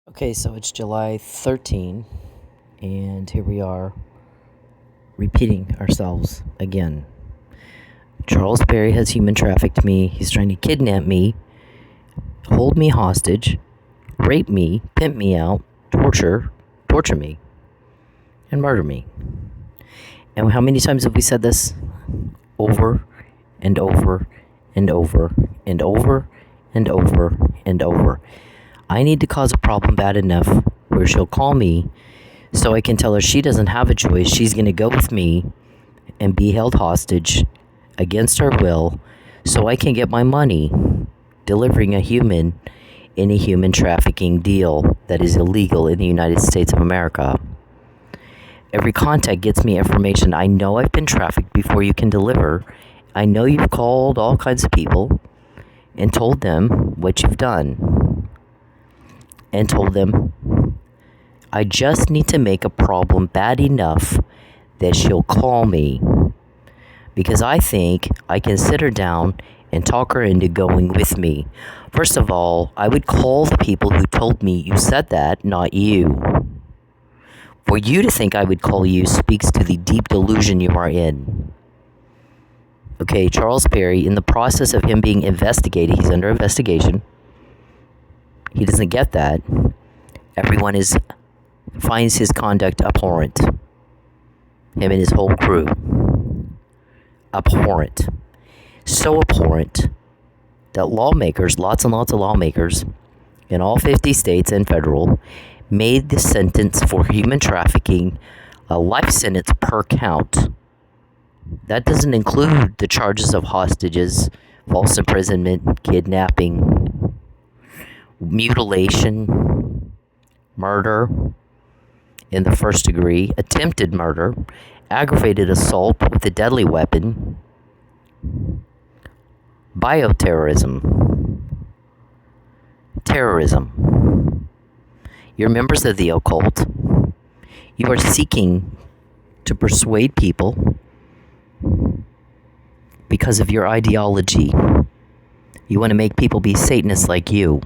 Okay, so it's July 13, and here we are repeating ourselves again. Charles Perry has human trafficked me. He's trying to kidnap me, hold me hostage, rape me, pimp me out, torture me, and murder me. And how many times have we said this? Over and over and over and over and over and over. I need to cause a problem bad enough where she'll call me so I can tell her she doesn't have a choice. She's going to go with me and be held hostage against her will so I can get my money delivering a human in a human trafficking deal that is illegal in the United States of America. Every contact gets me information. I know I've been trafficked before you can deliver. I know you've called all kinds of people and told them what you've done. And told them, I just need to make a problem bad enough that she'll call me. Because I think I can sit her down and talk her into going with me. First of all, I would call the people who told me you said that, not you. For you to think I would call you speaks to the deep delusion you are in. Okay, Charles Perry, in the process of him being investigated, he's under investigation. He doesn't get that. Everyone finds his conduct abhorrent. Him and his whole crew. Abhorrent. So abhorrent that lawmakers, lots and lots of lawmakers, in all 50 states and federal, made the sentence for human trafficking a life sentence per count. That doesn't include the charges of hostages, false imprisonment, kidnapping, mutilation, murder in the first degree, attempted murder, aggravated assault with a deadly weapon, bioterrorism, terrorism. You're members of the occult. You are seeking to persuade people because of your ideology. You want to make people be Satanists like you.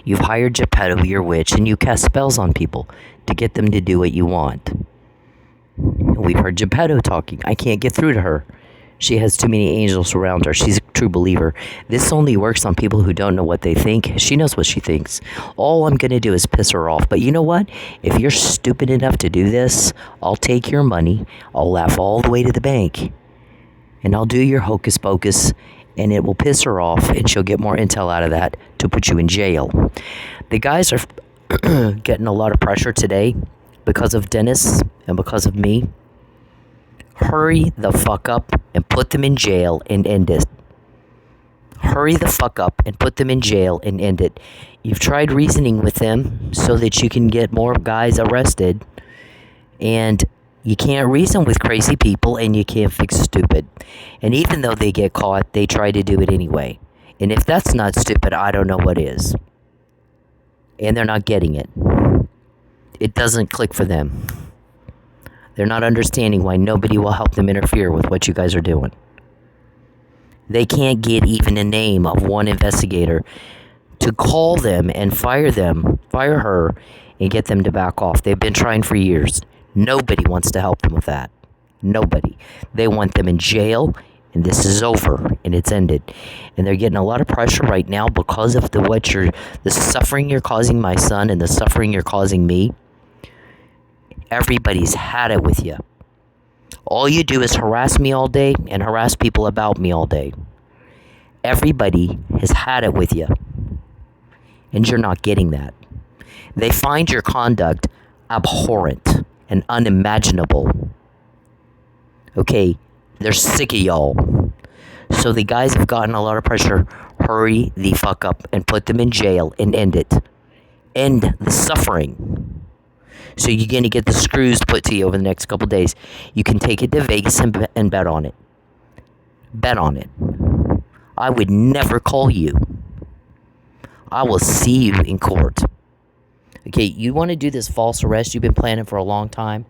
You've hired Geppetto, your witch, and you cast spells on people to get them to do what you want. We've heard Geppetto talking. I can't get through to her. She has too many angels around her. She's a true believer. This only works on people who don't know what they think. She knows what she thinks. All I'm going to do is piss her off. But you know what? If you're stupid enough to do this, I'll take your money. I'll laugh all the way to the bank. And I'll do your hocus pocus. And it will piss her off, and she'll get more intel out of that to put you in jail. The guys are getting a lot of pressure today because of Dennis and because of me. Hurry the fuck up and put them in jail and end it. Hurry the fuck up and put them in jail and end it. You've tried reasoning with them so that you can get more guys arrested, and you can't reason with crazy people, and you can't fix stupid. And even though they get caught, they try to do it anyway. And if that's not stupid, I don't know what is. And they're not getting it. It doesn't click for them. They're not understanding why nobody will help them interfere with what you guys are doing. They can't get even a name of one investigator to call them and fire her, and get them to back off. They've been trying for years. Nobody wants to help them with that. Nobody. They want them in jail, and this is over, and it's ended. And they're getting a lot of pressure right now because of the suffering you're causing my son and the suffering you're causing me. Everybody's had it with you. All you do is harass me all day and harass people about me all day. Everybody has had it with you. And you're not getting that. They find your conduct abhorrent and unimaginable. Okay, they're sick of y'all. So the guys have gotten a lot of pressure. Hurry the fuck up and put them in jail and end it. End the suffering. So you're going to get the screws put to you over the next couple days. You can take it to Vegas and bet on it. Bet on it. I would never call you. I will see you in court. Okay, you want to do this false arrest you've been planning for a long time?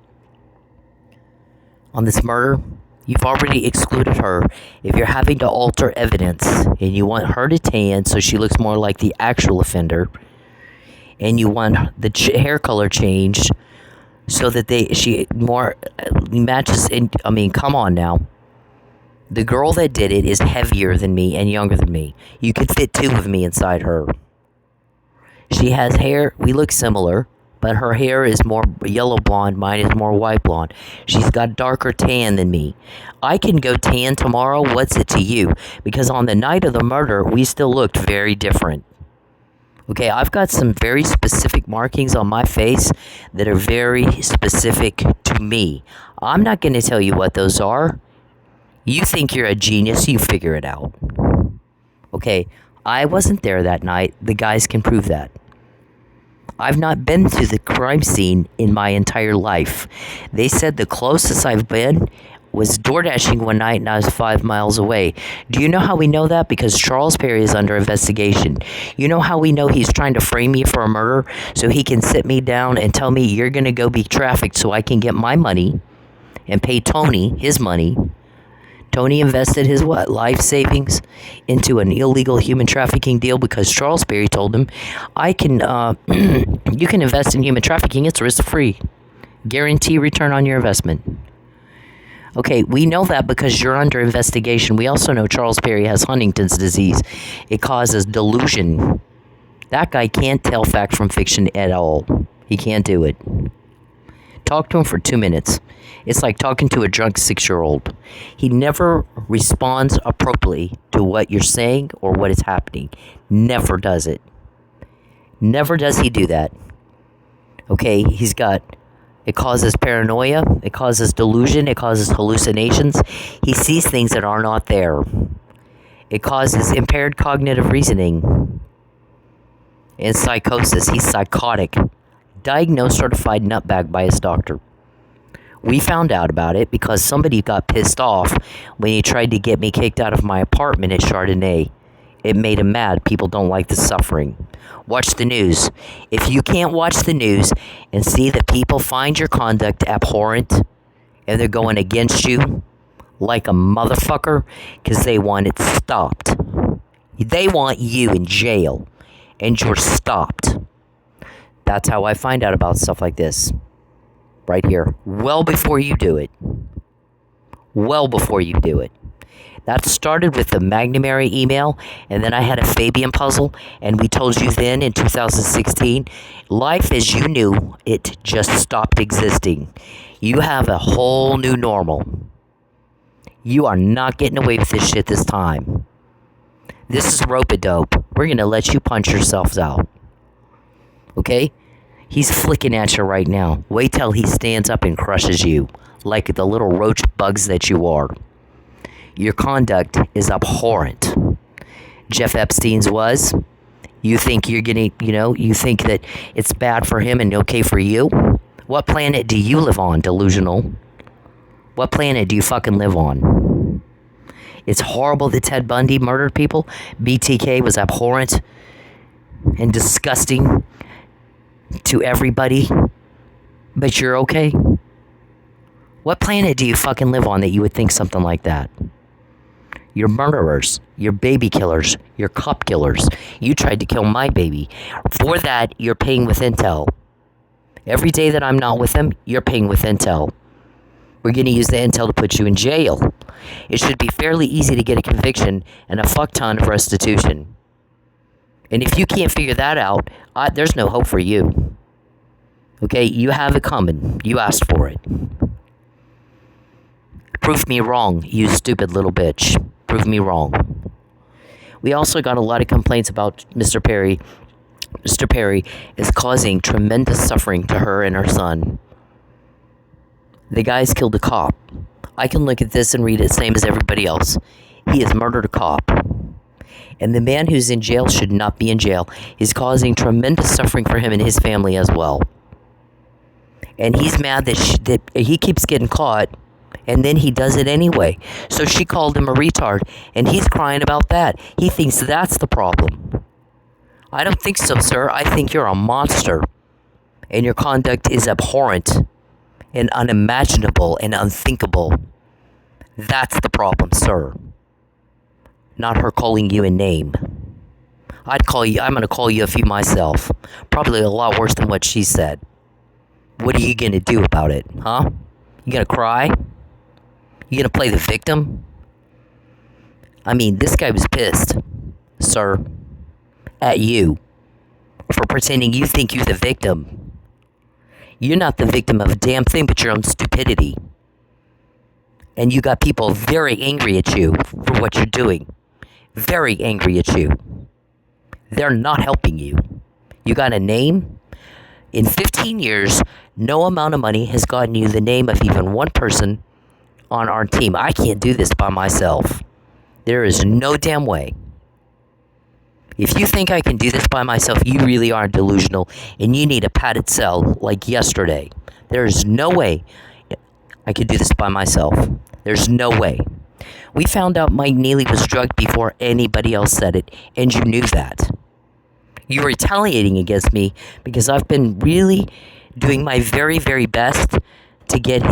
On this murder, you've already excluded her. If you're having to alter evidence and you want her to tan so she looks more like the actual offender, and you want the hair color changed so that she more matches. I mean, come on now. The girl that did it is heavier than me and younger than me. You could fit two of me inside her. She has hair. We look similar, but her hair is more yellow blonde. Mine is more white blonde. She's got darker tan than me. I can go tan tomorrow. What's it to you? Because on the night of the murder, we still looked very different. Okay, I've got some very specific markings on my face that are very specific to me. I'm not going to tell you what those are. You think you're a genius, you figure it out. Okay, I wasn't there that night. The guys can prove that. I've not been to the crime scene in my entire life. They said the closest I've been was door dashing one night and I was 5 miles away. Do you know how we know that? Because Charles Perry is under investigation. You know how we know he's trying to frame me for a murder so he can sit me down and tell me you're going to go be trafficked so I can get my money and pay Tony his money. Tony invested his life savings into an illegal human trafficking deal because Charles Perry told him, you can invest in human trafficking, it's risk-free. Guarantee return on your investment. Okay, we know that because you're under investigation. We also know Charles Perry has Huntington's disease. It causes delusion. That guy can't tell fact from fiction at all. He can't do it. Talk to him for 2 minutes. It's like talking to a drunk 6-year-old. He never responds appropriately to what you're saying or what is happening. Never does it. Never does he do that. Okay, it causes paranoia, it causes delusion, it causes hallucinations. He sees things that are not there. It causes impaired cognitive reasoning and psychosis. He's psychotic. Diagnosed certified nutbag by his doctor. We found out about it because somebody got pissed off when he tried to get me kicked out of my apartment at Chardonnay. It made him mad. People don't like the suffering. Watch the news. If you can't watch the news and see that people find your conduct abhorrent and they're going against you like a motherfucker because they want it stopped. They want you in jail and you're stopped. That's how I find out about stuff like this. Right here. Well before you do it. Well before you do it. That started with the McNamara email, and then I had a Fabian puzzle, and we told you then in 2016, life as you knew it just stopped existing. You have a whole new normal. You are not getting away with this shit this time. This is rope-a-dope. We're going to let you punch yourselves out. Okay? He's flicking at you right now. Wait till he stands up and crushes you, like the little roach bugs that you are. Your conduct is abhorrent. Jeff Epstein's was. You think you're gonna, you think that it's bad for him and okay for you? What planet do you live on, delusional? What planet do you fucking live on? It's horrible that Ted Bundy murdered people. BTK was abhorrent and disgusting to everybody. But you're okay? What planet do you fucking live on that you would think something like that? You're murderers. You're baby killers. You're cop killers. You tried to kill my baby. For that, you're paying with intel. Every day that I'm not with him, you're paying with intel. We're going to use the intel to put you in jail. It should be fairly easy to get a conviction and a fuck ton of restitution. And if you can't figure that out, there's no hope for you. Okay, you have it coming. You asked for it. Prove me wrong, you stupid little bitch. Prove me wrong. We also got a lot of complaints about Mr. Perry. Mr. Perry is causing tremendous suffering to her and her son. The guy's killed a cop. I can look at this and read it same as everybody else. He has murdered a cop. And the man who's in jail should not be in jail. He's causing tremendous suffering for him and his family as well. And he's mad that he keeps getting caught. And then he does it anyway. So she called him a retard. And he's crying about that. He thinks that's the problem. I don't think so, sir. I think you're a monster. And your conduct is abhorrent and unimaginable and unthinkable. That's the problem, sir. Not her calling you a name. I'm going to call you a few myself. Probably a lot worse than what she said. What are you going to do about it, huh? You going to cry? You going to play the victim? I mean, this guy was pissed, sir, at you for pretending you think you're the victim. You're not the victim of a damn thing but your own stupidity. And you got people very angry at you for what you're doing. Very angry at you. They're not helping you. You got a name? In 15 years, no amount of money has gotten you the name of even one person on our team. I can't do this by myself. There is no damn way. If you think I can do this by myself, you really are delusional, and you need a padded cell like yesterday. There is no way I could do this by myself. There's no way. We found out Mike Neely was drugged before anybody else said it, and you knew that. You're retaliating against me because I've been really doing my very, very best to get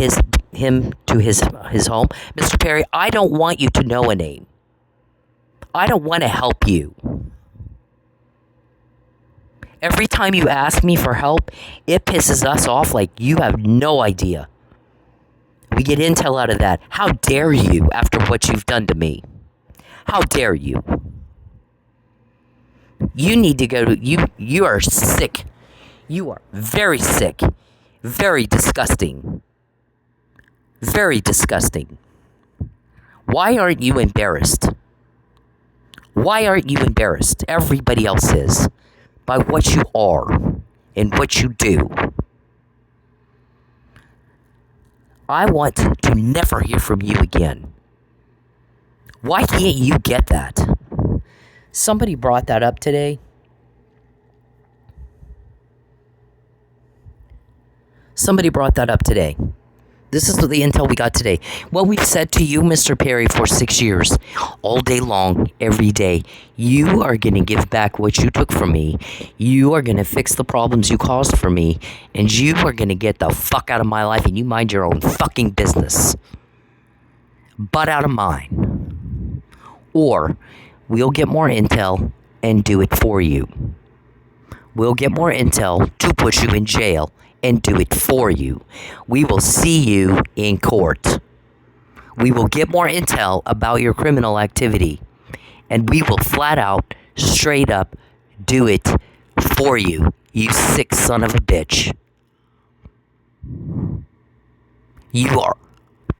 him to his home. Mr. Perry, I don't want you to know a name. I don't want to help you. Every time you ask me for help, it pisses us off like you have no idea. We get intel out of that. How dare you after what you've done to me? How dare you? You need to go to... You are sick. You are very sick. Very disgusting. Very disgusting. Why aren't you embarrassed? Why aren't you embarrassed? Everybody else is. By what you are and what you do. I want to never hear from you again. Why can't you get that? Somebody brought that up today. Somebody brought that up today. This is the intel we got today. What we've said to you, Mr. Perry, for 6 years, all day long, every day, you are going to give back what you took from me. You are going to fix the problems you caused for me. And you are going to get the fuck out of my life and you mind your own fucking business. Butt out of mine. Or we'll get more intel and do it for you. We'll get more intel to put you in jail and do it for you. We will see you in court. We will get more intel about your criminal activity. And we will flat out, straight up, do it for you, you sick son of a bitch. You are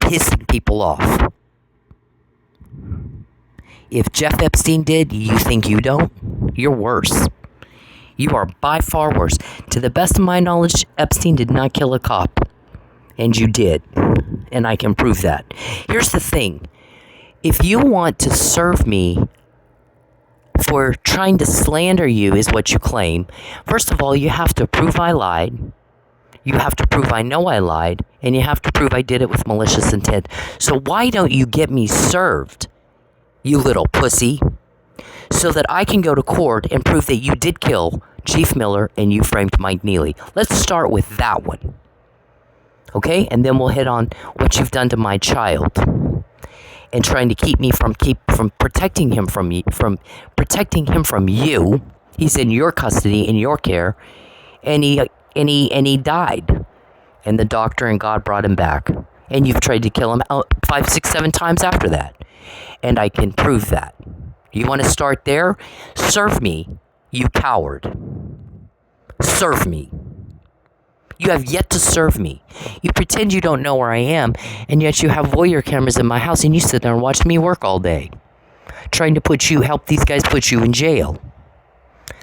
pissing people off. If Jeff Epstein did, you think you don't? You're worse. You are by far worse. To the best of my knowledge, Epstein did not kill a cop. And you did. And I can prove that. Here's the thing. If you want to serve me for trying to slander you is what you claim, first of all, you have to prove I lied. You have to prove I know I lied. And you have to prove I did it with malicious intent. So why don't you get me served, you little pussy? So that I can go to court and prove that you did kill Chief Miller and you framed Mike Neely. Let's start with that one. Okay? And then we'll hit on what you've done to my child. And trying to keep me from protecting him from you. He's in your custody, in your care. And he died. And the doctor and God brought him back. And you've tried to kill him 5, 6, 7 times after that. And I can prove that. You want to start there? Serve me, you coward. Serve me. You have yet to serve me. You pretend you don't know where I am, and yet you have voyeur cameras in my house, and you sit there and watch me work all day. Trying to help these guys put you in jail.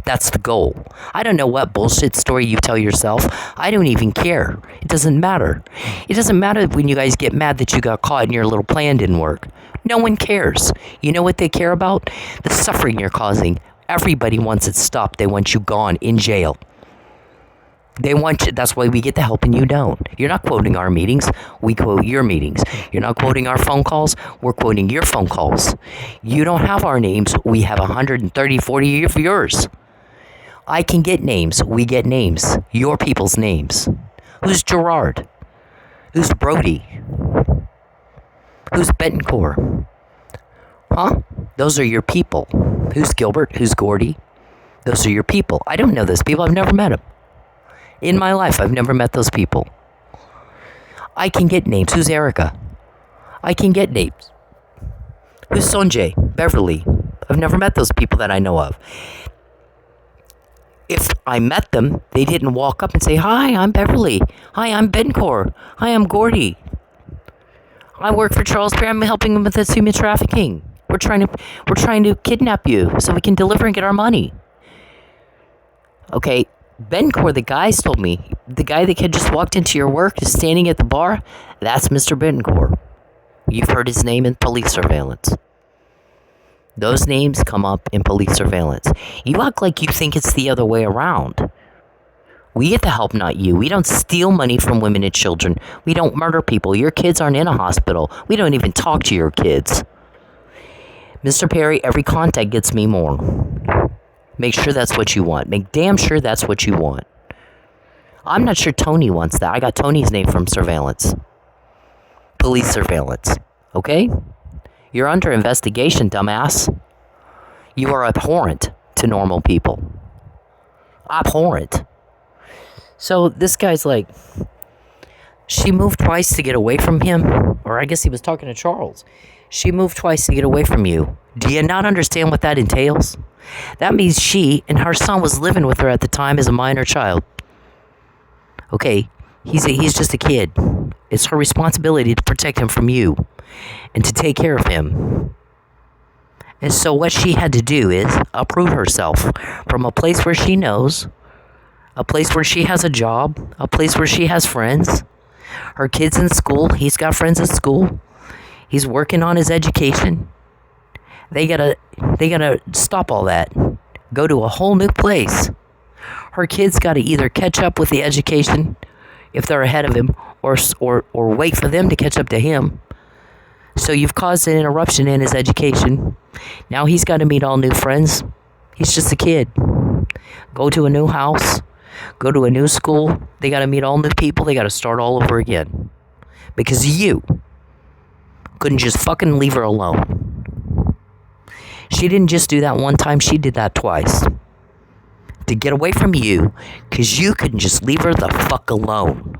That's the goal. I don't know what bullshit story you tell yourself. I don't even care. It doesn't matter. It doesn't matter when you guys get mad that you got caught and your little plan didn't work. No one cares. You know what they care about? The suffering you're causing. Everybody wants it stopped. They want you gone, in jail. They want you. That's why we get the help and you don't. You're not quoting our meetings. We quote your meetings. You're not quoting our phone calls. We're quoting your phone calls. You don't have our names. We have 130, 40 of yours. I can get names. We get names. Your people's names. Who's Gerard? Who's Brody? Who's Betancourt? Huh? Those are your people. Who's Gilbert? Who's Gordy? Those are your people. I don't know those people. I've never met them. In my life, I've never met those people. I can get names. Who's Erica? I can get names. Who's Sonjay? Beverly? I've never met those people that I know of. If I met them, they didn't walk up and say, "Hi, I'm Beverly. Hi, I'm Bencor. Hi, I'm Gordy. I work for Charles Perry. I'm helping him with this human trafficking. We're trying to kidnap you so we can deliver and get our money." Okay, Bencor, the guys told me, the guy that had just walked into your work is standing at the bar. That's Mr. Bencor. You've heard his name in police surveillance. Those names come up in police surveillance. You act like you think it's the other way around. We get the help, not you. We don't steal money from women and children. We don't murder people. Your kids aren't in a hospital. We don't even talk to your kids. Mr. Perry, every contact gets me more. Make sure that's what you want. Make damn sure that's what you want. I'm not sure Tony wants that. I got Tony's name from surveillance. Police surveillance. Okay? You're under investigation, dumbass. You are abhorrent to normal people. Abhorrent. So this guy's like, she moved twice to get away from him. Or I guess he was talking to Charles. She moved twice to get away from you. Do you not understand what that entails? That means she and her son was living with her at the time as a minor child. Okay, he's just a kid. It's her responsibility to protect him from you and to take care of him. And so what she had to do is uproot herself from a place where she knows, a place where she has a job, a place where she has friends. Her kid's in school. He's got friends at school. He's working on his education. They gotta stop all that. Go to a whole new place. Her kids gotta either catch up with the education if they're ahead of him, or wait for them to catch up to him. So you've caused an interruption in his education. Now he's got to meet all new friends. He's just a kid. Go to a new house. Go to a new school. They got to meet all new people. They got to start all over again. Because you couldn't just fucking leave her alone. She didn't just do that one time. She did that twice. To get away from you. Because you couldn't just leave her the fuck alone.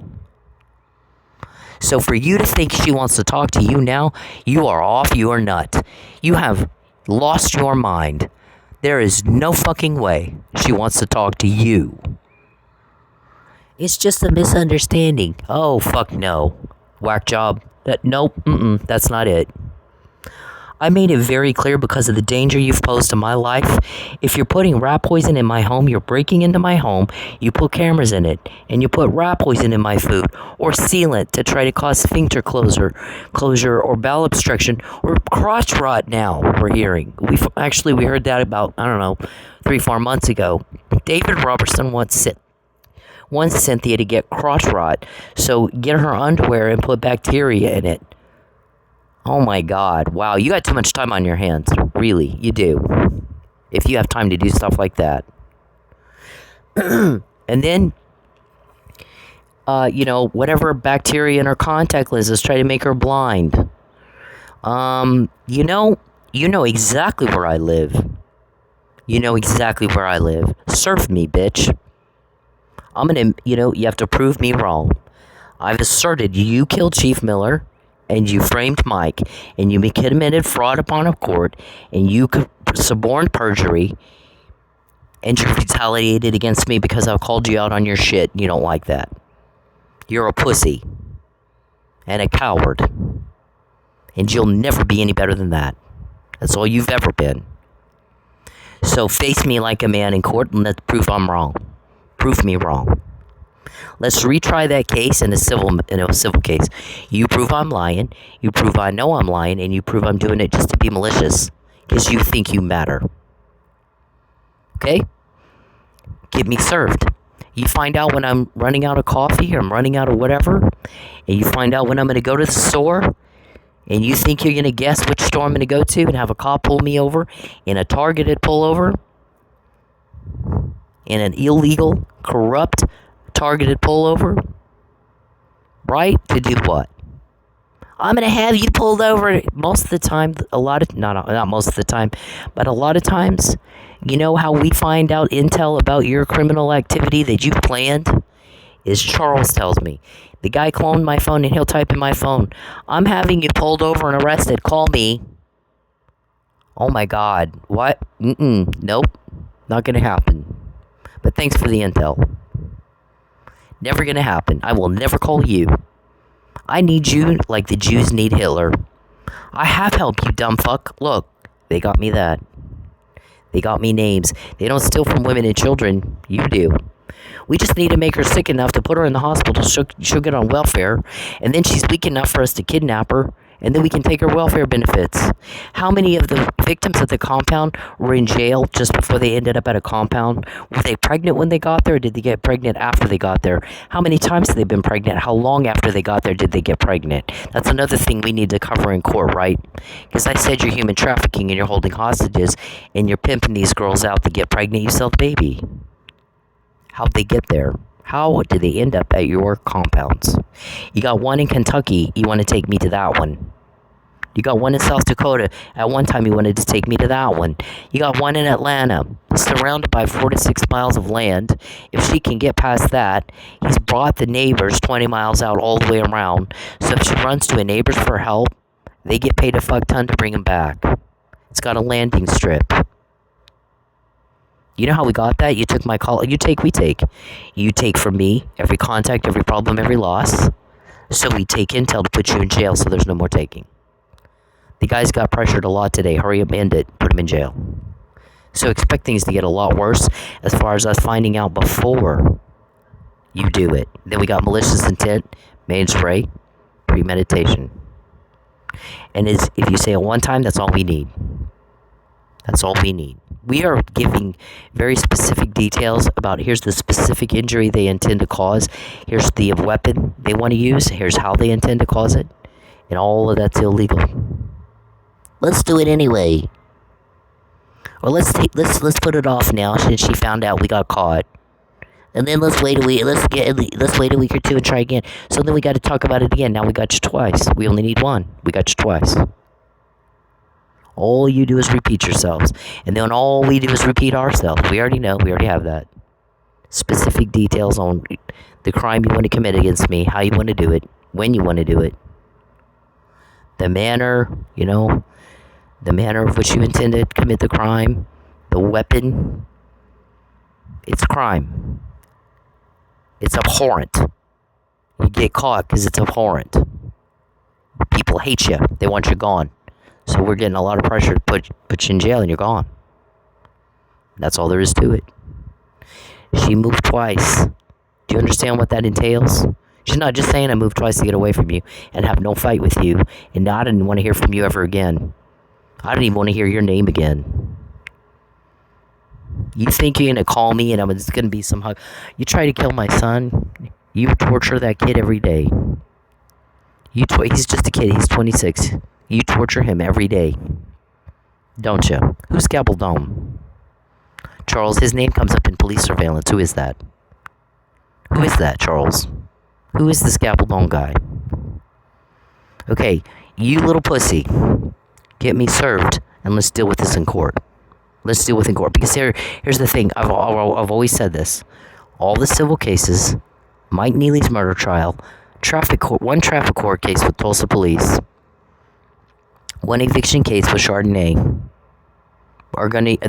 So for you to think she wants to talk to you now, you are off your nut. You have lost your mind. There is no fucking way she wants to talk to you. It's just a misunderstanding. Oh, fuck no. Whack job. Nope, that's not it. I made it very clear because of the danger you've posed to my life. If you're putting rat poison in my home, you're breaking into my home, you put cameras in it, and you put rat poison in my food, or sealant to try to cause sphincter closure, or bowel obstruction, or crotch rot now, we're hearing. We heard that about, 3-4 months ago. David Robertson wants Cynthia to get crotch rot, so get her underwear and put bacteria in it. Oh my God. Wow, you got too much time on your hands. Really, you do. If you have time to do stuff like that. And then, whatever bacteria in her contact lenses try to make her blind. You know exactly where I live. You know exactly where I live. Serve me, bitch. You have to prove me wrong. I've asserted you killed Chief Miller. And you framed Mike, and you committed fraud upon a court, and you suborned perjury, and you retaliated against me because I called you out on your shit. You don't like that. You're a pussy and a coward, and you'll never be any better than that. That's all you've ever been. So face me like a man in court and let's prove I'm wrong. Prove me wrong. Let's retry that case in a civil case. You prove I'm lying, you prove I know I'm lying, and you prove I'm doing it just to be malicious because you think you matter. Okay? Get me served. You find out when I'm running out of coffee or I'm running out of whatever, and you find out when I'm going to go to the store, and you think you're going to guess which store I'm going to go to and have a cop pull me over in a targeted pullover, in an illegal, corrupt, targeted pullover, right? To do what? I'm going to have you pulled over. Most of the time, not most of the time, but a lot of times, you know how we find out intel about your criminal activity that you planned? Is Charles tells me. The guy cloned my phone and he'll type in my phone, I'm having you pulled over and arrested. Call me. Oh my God. What? Nope. Not going to happen. But thanks for the intel. Never going to happen. I will never call you. I need you like the Jews need Hitler. I have help, you dumb fuck. Look, they got me that. They got me names. They don't steal from women and children. You do. We just need to make her sick enough to put her in the hospital. She'll get on welfare. And then she's weak enough for us to kidnap her. And then we can take her welfare benefits. How many of the victims at the compound were in jail just before they ended up at a compound? Were they pregnant when they got there, or did they get pregnant after they got there? How many times have they been pregnant? How long after they got there did they get pregnant? That's another thing we need to cover in court, right? Because I said you're human trafficking and you're holding hostages and you're pimping these girls out to get pregnant. You sell the baby. How'd they get there? How did they end up at your compounds? You got one in Kentucky. You want to take me to that one. You got one in South Dakota. At one time, you wanted to take me to that one. You got one in Atlanta. Surrounded by 4 to 6 miles of land. If she can get past that, he's brought the neighbors 20 miles out all the way around. So if she runs to a neighbor's for help, they get paid a fuck ton to bring him back. It's got a landing strip. You know how we got that? You took my call. You take, we take. You take from me every contact, every problem, every loss. So we take intel to put you in jail so there's no more taking. The guys got pressured a lot today. Hurry up, end it. Put him in jail. So expect things to get a lot worse as far as us finding out before you do it. Then we got malicious intent, main spray, premeditation. And if you say it one time, that's all we need. That's all we need. We are giving very specific details about here's the specific injury they intend to cause. Here's the weapon they want to use. Here's how they intend to cause it. And all of that's illegal. Let's do it anyway. Or let's put it off now since she found out we got caught. And then let's wait a week. Let's wait a week or two and try again. So then we got to talk about it again. Now we got you twice. We only need one. We got you twice. All you do is repeat yourselves. And then all we do is repeat ourselves. We already know. We already have that. Specific details on the crime you want to commit against me, how you want to do it, when you want to do it. The manner, the manner of which you intend to commit the crime, the weapon. It's crime. It's abhorrent. You get caught because it's abhorrent. People hate you. They want you gone. So we're getting a lot of pressure to put you in jail and you're gone. That's all there is to it. She moved twice. Do you understand what that entails? She's not just saying I moved twice to get away from you and have no fight with you. And I didn't want to hear from you ever again. I didn't even want to hear your name again. You think you're going to call me and it's going to be some hug. You try to kill my son. You torture that kid every day. He's just a kid. He's 26. You torture him every day, don't you? Who's Gabaldon? Charles, his name comes up in police surveillance. Who is that? Who is that, Charles? Who is this Gabaldon guy? Okay, you little pussy, get me served, and let's deal with this in court. Let's deal with it in court. Because here's the thing. I've always said this. All the civil cases, Mike Neely's murder trial, one traffic court case with Tulsa police, one eviction case with Chardonnay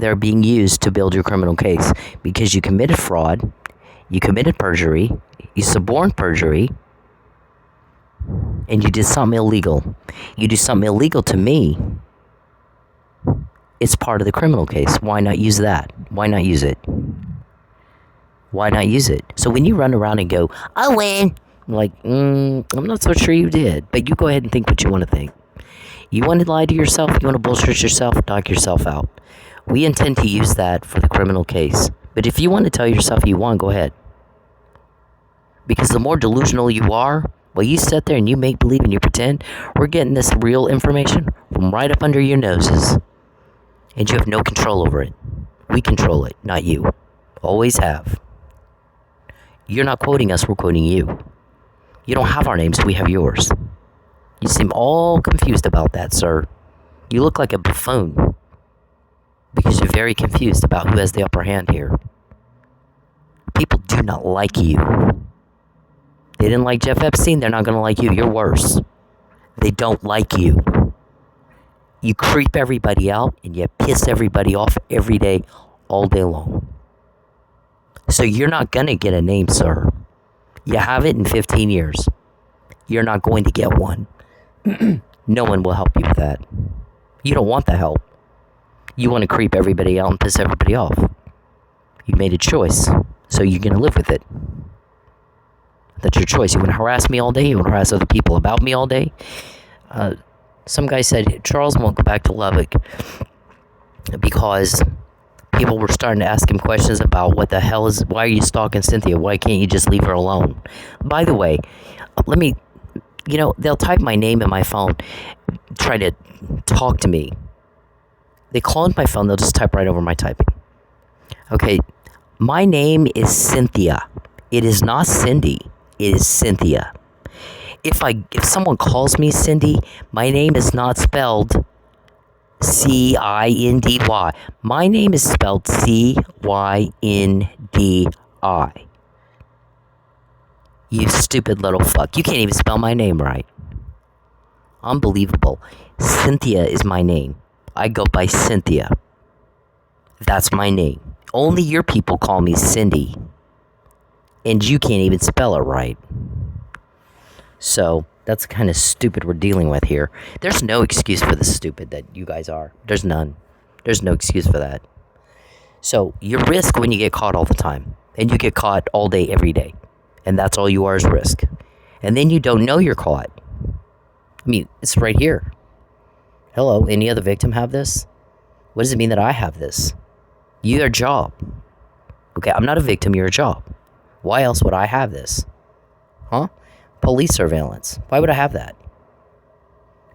they're being used to build your criminal case because you committed fraud, you committed perjury, you suborned perjury, and you did something illegal. You do something illegal to me, it's part of the criminal case. Why not use that? Why not use it? Why not use it? So when you run around and go, I win, I'm like, I'm not so sure you did, but you go ahead and think what you want to think. You want to lie to yourself? You want to bullshit yourself? Knock yourself out. We intend to use that for the criminal case. But if you want to tell yourself you won, go ahead. Because the more delusional you are, well, you sit there and you make believe and you pretend, we're getting this real information from right up under your noses. And you have no control over it. We control it, not you. Always have. You're not quoting us, we're quoting you. You don't have our names, we have yours. You seem all confused about that, sir. You look like a buffoon because you're very confused about who has the upper hand here. People do not like you. They didn't like Jeff Epstein, they're not going to like you. You're worse. They don't like you. You creep everybody out and you piss everybody off every day, all day long. So you're not going to get a name, sir. You have it in 15 years. You're not going to get one. No one will help you with that. You don't want the help. You want to creep everybody out and piss everybody off. You made a choice, so you're going to live with it. That's your choice. You want to harass me all day? You want to harass other people about me all day? Some guy said Charles won't go back to Lubbock because people were starting to ask him questions about why are you stalking Cynthia? Why can't you just leave her alone? By the way, they'll type my name in my phone, try to talk to me. They cloned my phone, they'll just type right over my typing. Okay, my name is Cynthia. It is not Cindy. It is Cynthia. If someone calls me Cindy, my name is not spelled C-I-N-D-Y. My name is spelled C-Y-N-D-I. You stupid little fuck. You can't even spell my name right. Unbelievable. Cynthia is my name. I go by Cynthia. That's my name. Only your people call me Cindy. And you can't even spell it right. So, that's kind of stupid we're dealing with here. There's no excuse for the stupid that you guys are. There's none. There's no excuse for that. So, you risk when you get caught all the time. And you get caught all day, every day. And that's all you are is risk. And then you don't know you're caught. I mean, it's right here. Hello, any other victim have this? What does it mean that I have this? You're a job. Okay, I'm not a victim, you're a job. Why else would I have this? Huh? Police surveillance. Why would I have that?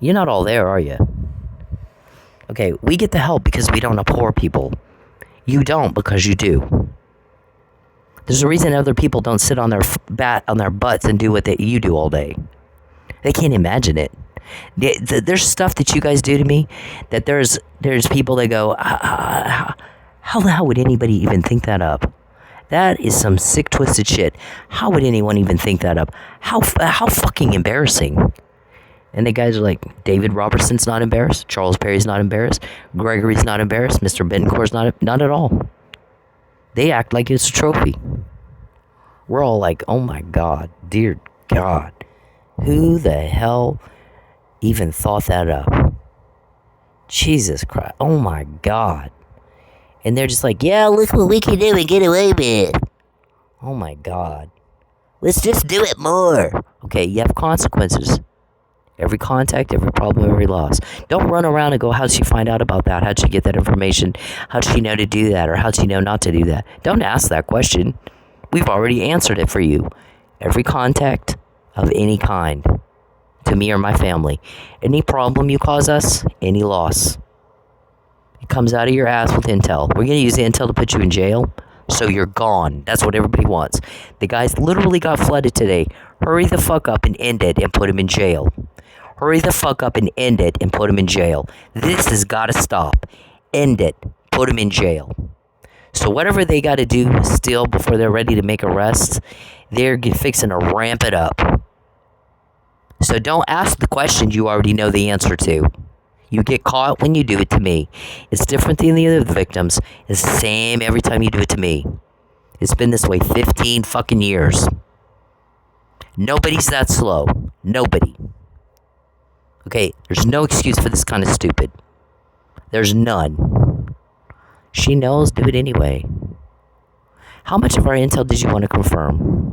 You're not all there, are you? Okay, we get the help because we don't abhor people. You don't because you do. There's a reason other people don't sit on their butts and do what you do all day. They can't imagine it. There's stuff that you guys do to me that there's people that go, how the hell would anybody even think that up? That is some sick, twisted shit. How would anyone even think that up? How fucking embarrassing. And the guys are like, David Robertson's not embarrassed. Charles Perry's not embarrassed. Gregory's not embarrassed. Mr. Bentoncourt's not at all. They act like it's a trophy. We're all like, oh my God, dear God. Who the hell even thought that up? Jesus Christ. Oh my God. And they're just like, yeah, look what we can do and get away with it. Oh my God. Let's just do it more. Okay, you have consequences. Every contact, every problem, every loss. Don't run around and go, how'd she find out about that? How'd she get that information? How'd she know to do that? Or how'd she know not to do that? Don't ask that question. We've already answered it for you. Every contact of any kind to me or my family. Any problem you cause us, any loss. It comes out of your ass with intel. We're going to use the intel to put you in jail, so you're gone. That's what everybody wants. The guys literally got flooded today. Hurry the fuck up and end it and put him in jail. Hurry the fuck up and end it and put him in jail. This has got to stop. End it. Put him in jail. So whatever they got to do still before they're ready to make arrests, they're fixing to ramp it up. So don't ask the questions you already know the answer to. You get caught when you do it to me. It's different than the other victims. It's the same every time you do it to me. It's been this way 15 fucking years. Nobody's that slow. Nobody. Okay, there's no excuse for this kind of stupid. There's none. She knows, do it anyway. How much of our intel did you want to confirm?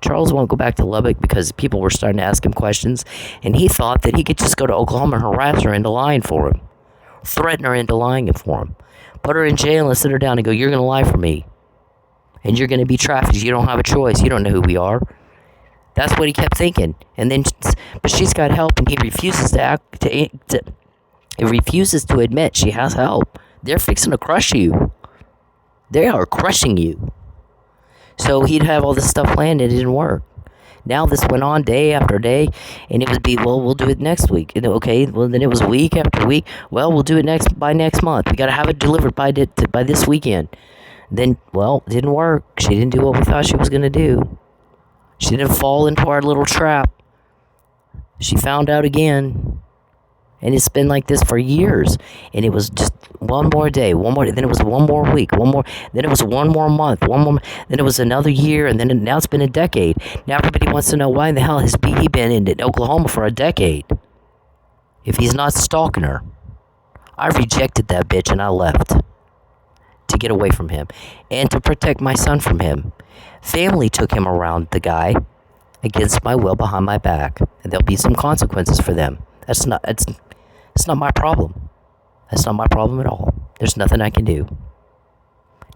Charles won't go back to Lubbock because people were starting to ask him questions, and he thought that he could just go to Oklahoma and harass her into lying for him. Threaten her into lying for him. Put her in jail and sit her down and go, you're going to lie for me. And you're going to be trafficked. You don't have a choice. You don't know who we are. That's what he kept thinking. And then, but she's got help, and he refuses he refuses to admit she has help. They're fixing to crush you. They are crushing you. So he'd have all this stuff planned and it didn't work. Now this went on day after day, and it would be, well, we'll do it next week. And okay, well then it was week after week. Well, we'll do it by next month. We got to have it delivered by this weekend. Then, well, it didn't work. She didn't do what we thought she was going to do. She didn't fall into our little trap. She found out again. And it's been like this for years. And it was just one more day, then it was one more week, then it was one more month, then it was another year, and then now it's been a decade. Now everybody wants to know why the hell has he been in Oklahoma for a decade if he's not stalking her. I rejected that bitch and I left to get away from him and to protect my son from him. Family took him around the guy against my will behind my back, and there'll be some consequences for them. It's not my problem. That's not my problem at all. There's nothing I can do.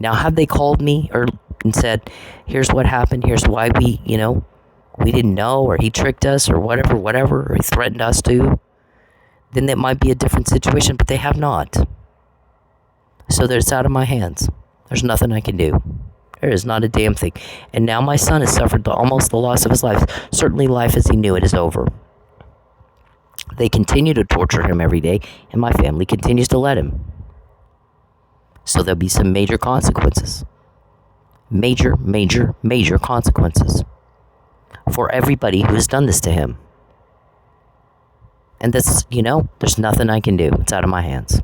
Now, have they called me and said, here's what happened, here's why we didn't know, or he tricked us, or whatever, or he threatened us to, then that might be a different situation, but they have not. So it's out of my hands. There's nothing I can do. There is not a damn thing. And now my son has suffered almost the loss of his life. Certainly life as he knew it is over. They continue to torture him every day, and my family continues to let him. So there'll be some major consequences. Major consequences for everybody who has done this to him. And that's, there's nothing I can do. It's out of my hands.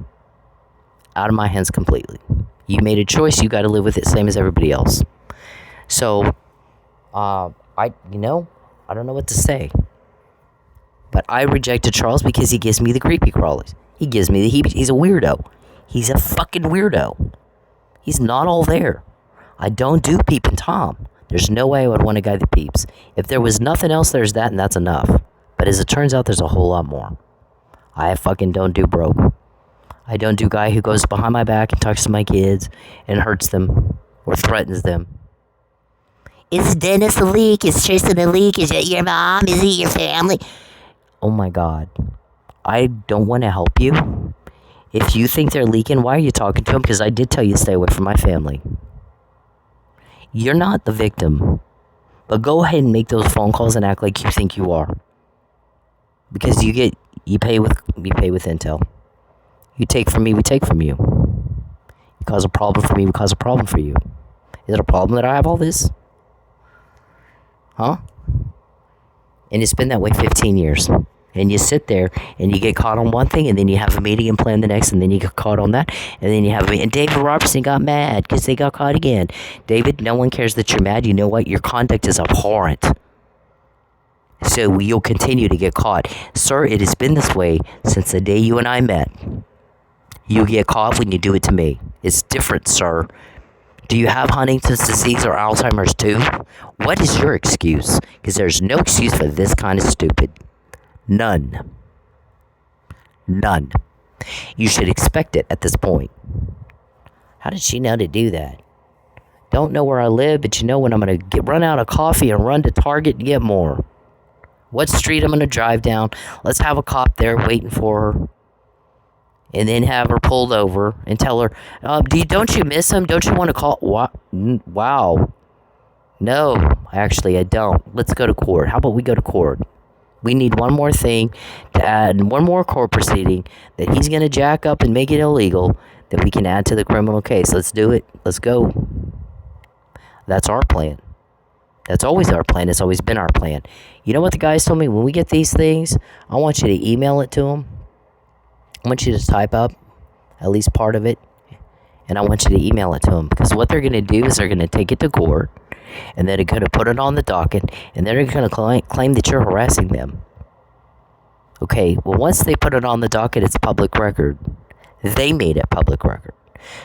Out of my hands completely. You made a choice, you got to live with it, same as everybody else. So, I don't know what to say. But I rejected Charles because he gives me the creepy crawlies. He gives me the heebie. He's a weirdo. He's a fucking weirdo. He's not all there. I don't do peeping Tom. There's no way I would want a guy that peeps. If there was nothing else, there's that, and that's enough. But as it turns out, there's a whole lot more. I fucking don't do broke. I don't do guy who goes behind my back and talks to my kids and hurts them or threatens them. Is Dennis a leak? Is Tristan a leak? Is it your mom? Is it your family? Oh my God, I don't want to help you. If you think they're leaking, why are you talking to them? Because I did tell you to stay away from my family. You're not the victim. But go ahead and make those phone calls and act like you think you are. Because you pay with intel. You take from me, we take from you. You cause a problem for me, we cause a problem for you. Is it a problem that I have all this? Huh? And it's been that way 15 years. And you sit there and you get caught on one thing, and then you have a meeting and plan the next, and then you get caught on that, and then you have and David Robertson got mad because they got caught again. David, no one cares that you're mad. You know what? Your conduct is abhorrent. So you'll continue to get caught. Sir, it has been this way since the day you and I met. You get caught when you do it to me. It's different, sir. Do you have Huntington's disease or Alzheimer's too? What is your excuse? Because there's no excuse for this kind of stupid. None. You should expect it at this point. How did she know to do that? Don't know where I live, but you know when I'm going to run out of coffee and run to Target and get more. What street I'm going to drive down. Let's have a cop there waiting for her. And then have her pulled over and tell her, don't you miss him? Don't you want to call? Wow. No, actually, I don't. Let's go to court. How about we go to court? We need one more thing to add, one more court proceeding that he's going to jack up and make it illegal that we can add to the criminal case. Let's do it. Let's go. That's our plan. That's always our plan. It's always been our plan. You know what the guys told me? When we get these things, I want you to email it to them. I want you to type up at least part of it, and I want you to email it to them, because what they're going to do is they're going to take it to court, and then they're going to put it on the docket, and they're going to claim that you're harassing them. Okay, well, once they put it on the docket, it's public record. They made it public record.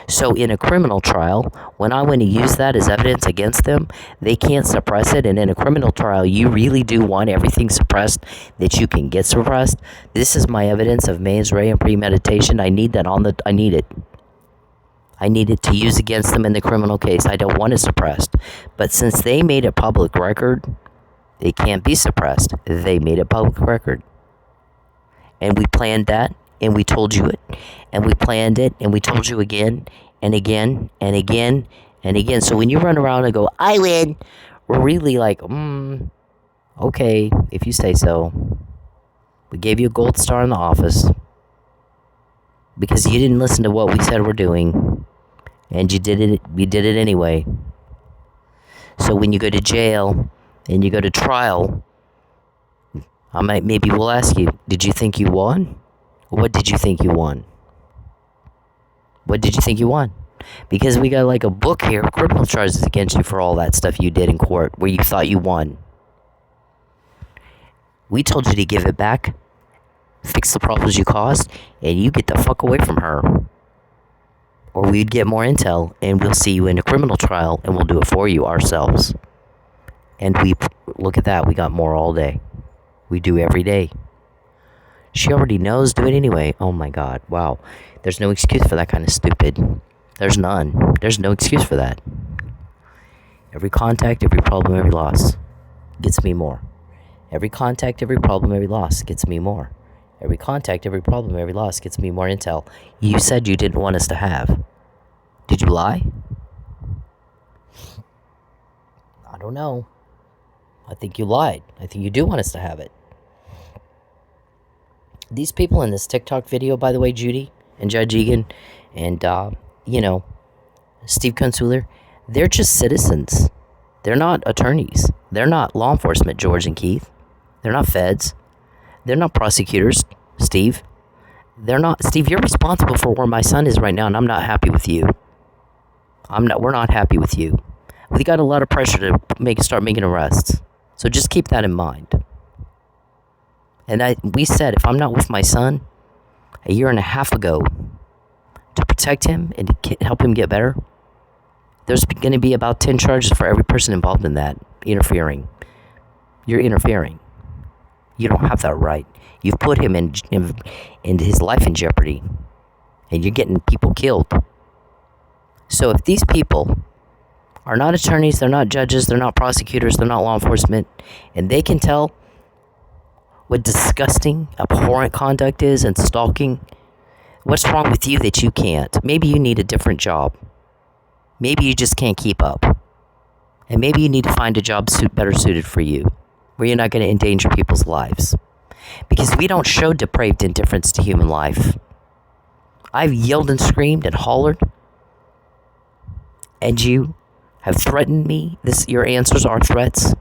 So in a criminal trial, when I want to use that as evidence against them, they can't suppress it. And in a criminal trial, you really do want everything suppressed that you can get suppressed. This is my evidence of mens rea and premeditation. I need that I need it. I need it to use against them in the criminal case. I don't want it suppressed. But since they made it public record, it can't be suppressed. They made it public record. And we planned that. And we told you it, and we planned it, and we told you again, and again, and again, and again. So when you run around and go, I win, we're really like, Okay, if you say so. We gave you a gold star in the office because you didn't listen to what we said we're doing, and you did it. We did it anyway. So when you go to jail and you go to trial, maybe we'll ask you, did you think you won? What did you think you won? What did you think you won? Because we got like a book here, criminal charges against you for all that stuff you did in court where you thought you won. We told you to give it back, fix the problems you caused, and you get the fuck away from her. Or we'd get more intel, and we'll see you in a criminal trial, and we'll do it for you ourselves. And look at that, we got more all day. We do every day. She already knows, do it anyway. Oh my God, wow. There's no excuse for that kind of stupid. There's none. There's no excuse for that. Every contact, every problem, every loss gets me more. Every contact, every problem, every loss gets me more. Every contact, every problem, every loss gets me more intel you said you didn't want us to have. Did you lie? I don't know. I think you lied. I think you do want us to have it. These people in this TikTok video, by the way, Judy and Judge Egan and, Steve Kunstler, they're just citizens. They're not attorneys. They're not law enforcement, George and Keith. They're not feds. They're not prosecutors, Steve. Steve, you're responsible for where my son is right now, and I'm not happy with you. We're not happy with you. We got a lot of pressure to start making arrests. So just keep that in mind. And we said, if I'm not with my son a year and a half ago to protect him and to help him get better, there's going to be about 10 charges for every person involved in that, interfering. You're interfering. You don't have that right. You've put him in his life in jeopardy, and you're getting people killed. So if these people are not attorneys, they're not judges, they're not prosecutors, they're not law enforcement, and they can tell what disgusting, abhorrent conduct is and stalking, what's wrong with you that you can't? Maybe you need a different job. Maybe you just can't keep up. And maybe you need to find a job better suited for you, where you're not going to endanger people's lives. Because we don't show depraved indifference to human life. I've yelled and screamed and hollered, and you have threatened me. Your answers are threats,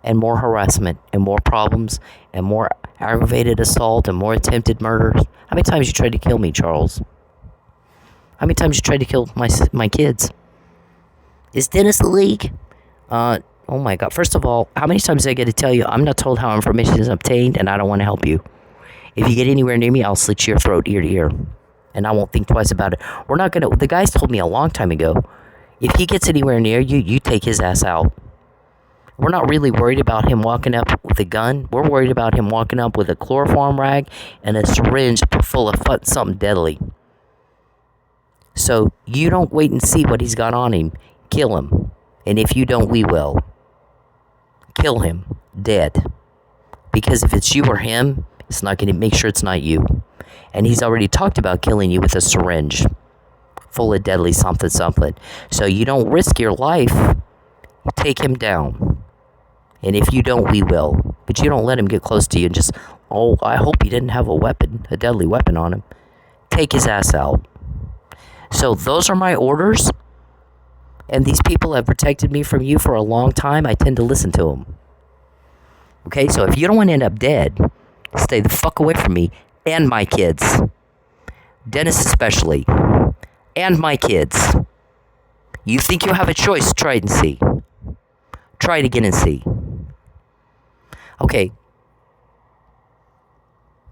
and more harassment, and more problems, and more aggravated assault, and more attempted murders. How many times you tried to kill me, Charles? How many times you tried to kill my kids? Is Dennis the league? Oh my God. First of all, how many times did I get to tell you I'm not told how information is obtained, and I don't want to help you. If you get anywhere near me, I'll slit your throat ear to ear, and I won't think twice about it. The guys told me a long time ago, if he gets anywhere near you, you take his ass out. We're not really worried about him walking up with a gun. We're worried about him walking up with a chloroform rag and a syringe full of something deadly. So you don't wait and see what he's got on him. Kill him. And if you don't, we will. Kill him. Dead. Because if it's you or him, it's not going to make sure it's not you. And he's already talked about killing you with a syringe full of deadly something. So you don't risk your life. You take him down. And if you don't, we will. But you don't let him get close to you and just, I hope he didn't have a deadly weapon on him. Take his ass out. So those are my orders. And these people have protected me from you for a long time. I tend to listen to them. Okay, so if you don't want to end up dead, stay the fuck away from me and my kids. Dennis especially. And my kids. You think you have a choice, try it and see. Try it again and see. Okay.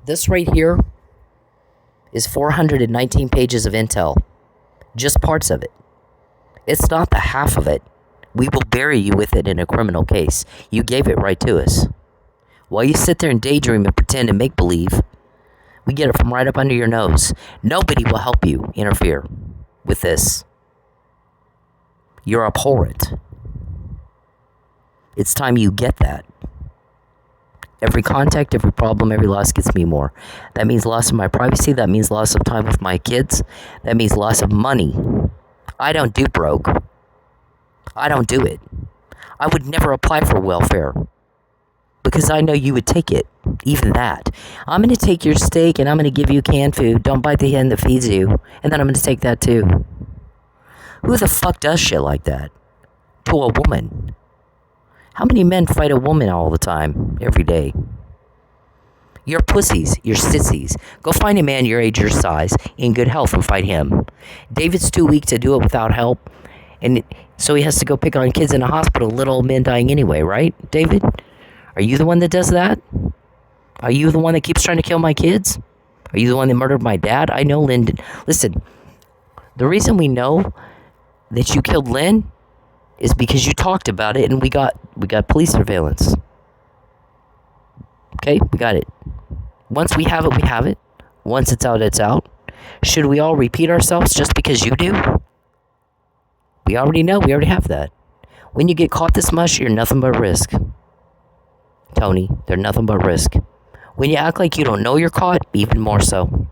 This right here is 419 pages of intel. Just parts of it. It's not the half of it. We will bury you with it in a criminal case. You gave it right to us. While you sit there and daydream and pretend and make believe, we get it from right up under your nose. Nobody will help you interfere with this. You're abhorrent. It's time you get that. Every contact, every problem, every loss gets me more. That means loss of my privacy. That means loss of time with my kids. That means loss of money. I don't do broke. I don't do it. I would never apply for welfare. because I know you would take it. Even that. I'm going to take your steak and I'm going to give you canned food. Don't bite the hand that feeds you. And then I'm going to take that too. Who the fuck does shit like that? To a woman. How many men fight a woman all the time, every day? You're pussies. You're sissies. Go find a man your age, your size, in good health and fight him. David's too weak to do it without help. And so he has to go pick on kids in a hospital, little old men dying anyway, right, David? Are you the one that does that? Are you the one that keeps trying to kill my kids? Are you the one that murdered my dad? I know Lynn did. Listen, the reason we know that you killed Lynn is because you talked about it and we got police surveillance. Okay, we got it. Once we have it, we have it. Once it's out, it's out. Should we all repeat ourselves just because you do? We already know, we already have that. When you get caught this much, you're nothing but risk. Tony, they're nothing but risk. When you act like you don't know you're caught, even more so.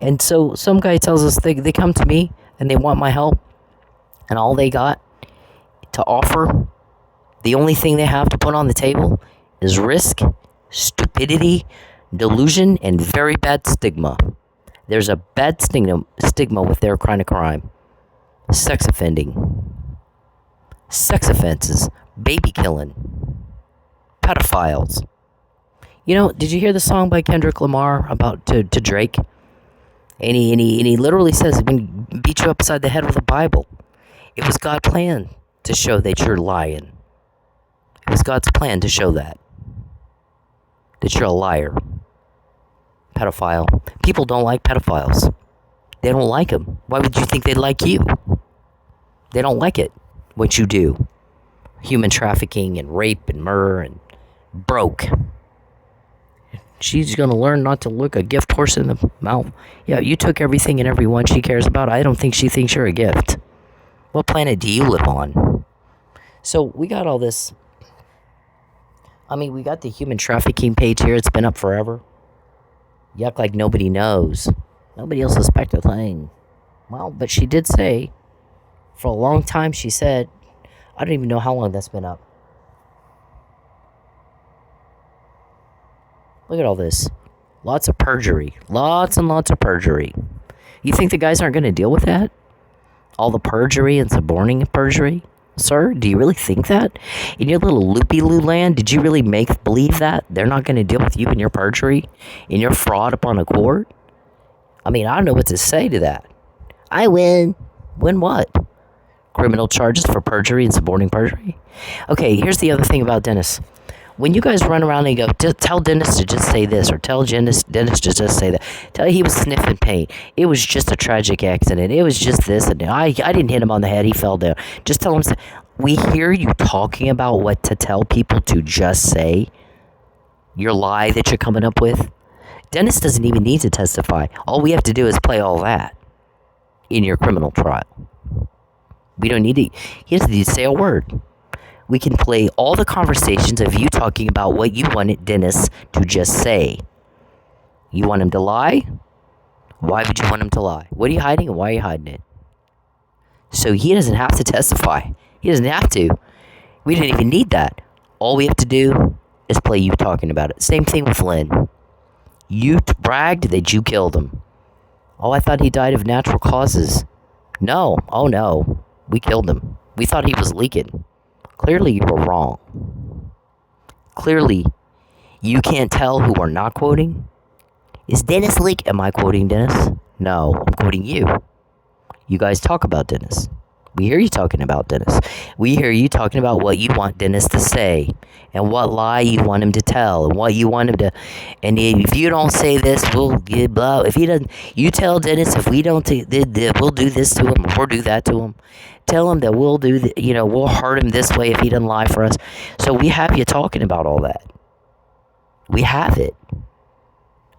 And so some guy tells us they come to me and they want my help, and all they got to offer, the only thing they have to put on the table is risk, stupidity, delusion, and very bad stigma. There's a bad stigma with their kind of crime. Sex offending. Sex offenses. Baby killing. Pedophiles. You know, did you hear the song by Kendrick Lamar about to Drake? And he literally says, I'm going to beat you upside the head with a Bible. It was God's plan to show that you're lying. It was God's plan to show that you're a liar. Pedophile. People don't like pedophiles. They don't like them. Why would you think they'd like you? They don't like it, what you do. Human trafficking and rape and murder and broke. She's going to learn not to look a gift horse in the mouth. Yeah, you took everything and everyone she cares about. I don't think she thinks you're a gift. What planet do you live on? So we got all this. I mean, we got the human trafficking page here. It's been up forever. You act like nobody knows. Nobody will suspect a thing. Well, but she did say, for a long time, she said, I don't even know how long that's been up. Look at all this. Lots of perjury. Lots and lots of perjury. You think the guys aren't going to deal with that? All the perjury and suborning perjury? Sir, do you really think that? In your little loopy-loo land, did you really believe that? They're not going to deal with you in your perjury? In your fraud upon a court? I mean, I don't know what to say to that. I win. Win what? Criminal charges for perjury and suborning perjury? Okay, here's the other thing about Dennis. When you guys run around and go, tell Dennis to just say this, or tell Dennis to just say that. Tell he was sniffing pain. It was just a tragic accident. It was just this, and I didn't hit him on the head. He fell down. Just tell him. We hear you talking about what to tell people to just say. Your lie that you're coming up with. Dennis doesn't even need to testify. All we have to do is play all that in your criminal trial. We don't need to. He doesn't need to say a word. We can play all the conversations of you talking about what you wanted Dennis to just say. You want him to lie? Why would you want him to lie? What are you hiding and why are you hiding it? So he doesn't have to testify. He doesn't have to. We didn't even need that. All we have to do is play you talking about it. Same thing with Lynn. You bragged that you killed him. Oh, I thought he died of natural causes. No. Oh, no. We killed him. We thought he was leaking. Clearly, you were wrong. Clearly, you can't tell who we're not quoting. Is Dennis leak? Am I quoting Dennis? No, I'm quoting you. You guys talk about Dennis. We hear you talking about Dennis. We hear you talking about what you want Dennis to say and what lie you want him to tell and what you want him to. And if you don't say this, we'll get blah. If he doesn't, you tell Dennis if we don't, we'll do this to him or do that to him. Tell him that we'll do, we'll hurt him this way if he doesn't lie for us. So we have you talking about all that. We have it.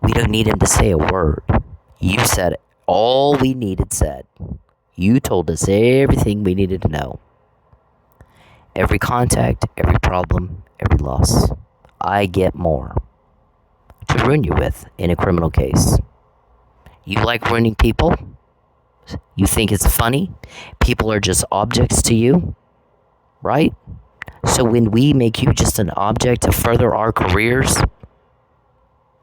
We don't need him to say a word. You said it. All we needed said. You told us everything we needed to know. Every contact, every problem, every loss. I get more to ruin you with in a criminal case. You like ruining people? You think it's funny? People are just objects to you? Right? So when we make you just an object to further our careers,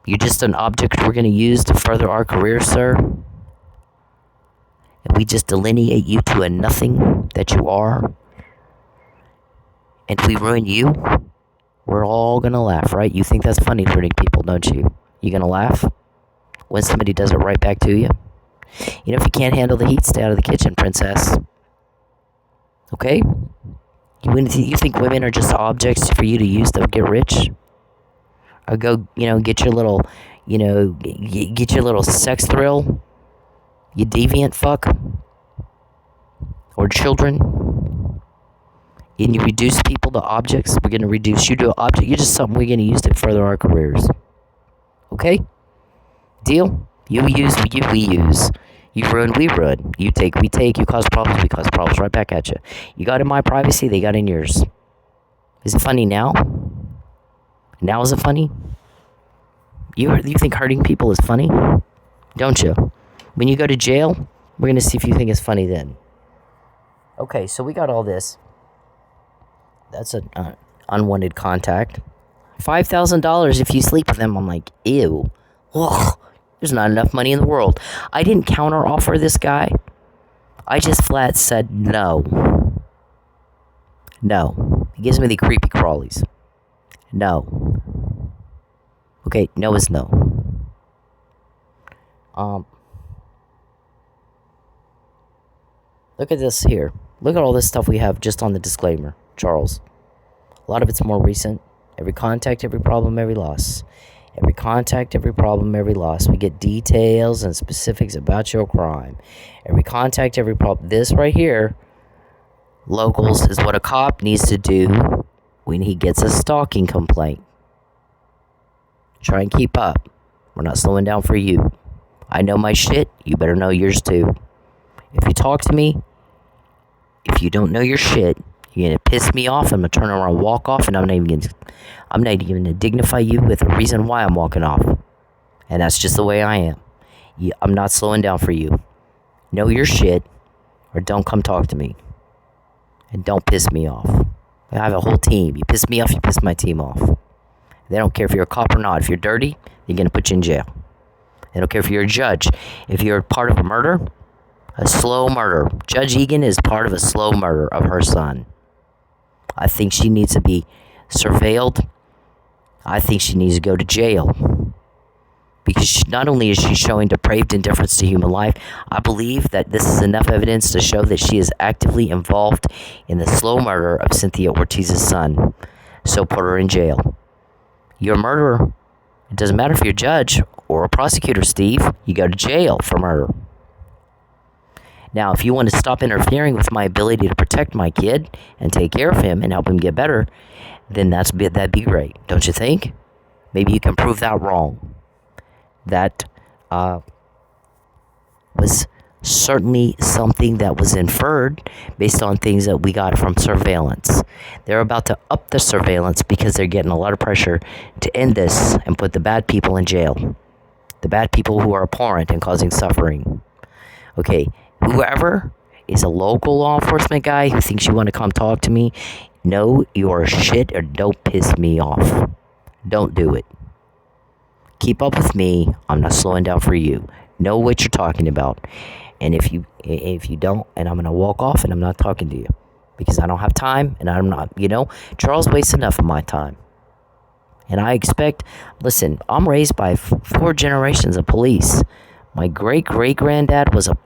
you're just an object we're going to use to further our careers, sir. And we just delineate you to a nothing that you are. And we ruin you. We're all going to laugh, right? You think that's funny, hurting people, don't you? You going to laugh when somebody does it right back to you? You know, if you can't handle the heat, stay out of the kitchen, princess. Okay? You think women are just objects for you to use to get rich? Or go, get your little, get your little sex thrill? You deviant fuck? Or children? And you reduce people to objects? We're going to reduce you to an object. You're just something we're going to use to further our careers. Okay? Deal? You use, we use. You ruin, we ruin. You take, we take. You cause problems, we cause problems. Right back at you. You got in my privacy, they got in yours. Is it funny now? Now is it funny? You think hurting people is funny? Don't you? When you go to jail, we're going to see if you think it's funny then. Okay, so we got all this. That's an unwanted contact. $5,000 if you sleep with them. I'm like, ew. Ugh. There's not enough money in the world. I didn't counter offer this guy. I just flat said no. No. He gives me the creepy crawlies. No. Okay, no is no. Look at this here. Look at all this stuff we have just on the disclaimer, Charles. A lot of it's more recent. Every contact, every problem, every loss. Every contact, every problem, every loss. We get details and specifics about your crime. Every contact, every problem. This right here, locals, is what a cop needs to do when he gets a stalking complaint. Try and keep up. We're not slowing down for you. I know my shit. You better know yours too. If you talk to me, if you don't know your shit, you're going to piss me off. I'm going to turn around and walk off, and I'm not even going to dignify you with a reason why I'm walking off. And that's just the way I am. I'm not slowing down for you. Know your shit, or don't come talk to me. And don't piss me off. I have a whole team. You piss me off, you piss my team off. They don't care if you're a cop or not. If you're dirty, they're going to put you in jail. They don't care if you're a judge. If you're part of a murder, a slow murder. Judge Egan is part of a slow murder of her son. I think she needs to be surveilled. I think she needs to go to jail. Because not only is she showing depraved indifference to human life, I believe that this is enough evidence to show that she is actively involved in the slow murder of Cynthia Ortiz's son. So put her in jail. You're a murderer. It doesn't matter if you're a judge or a prosecutor, Steve. You go to jail for murder. Now, if you want to stop interfering with my ability to protect my kid and take care of him and help him get better, then that'd be great, don't you think? Maybe you can prove that wrong. That was certainly something that was inferred based on things that we got from surveillance. They're about to up the surveillance because they're getting a lot of pressure to end this and put the bad people in jail. The bad people who are abhorrent and causing suffering. Okay. Whoever is a local law enforcement guy who thinks you want to come talk to me, know your shit or don't piss me off. Don't do it. Keep up with me. I'm not slowing down for you. Know what you're talking about. And if you don't, and I'm going to walk off and I'm not talking to you. Because I don't have time and I'm not, Charles wastes enough of my time. And I expect, listen, I'm raised by 4 generations of police. My great-great-granddad was a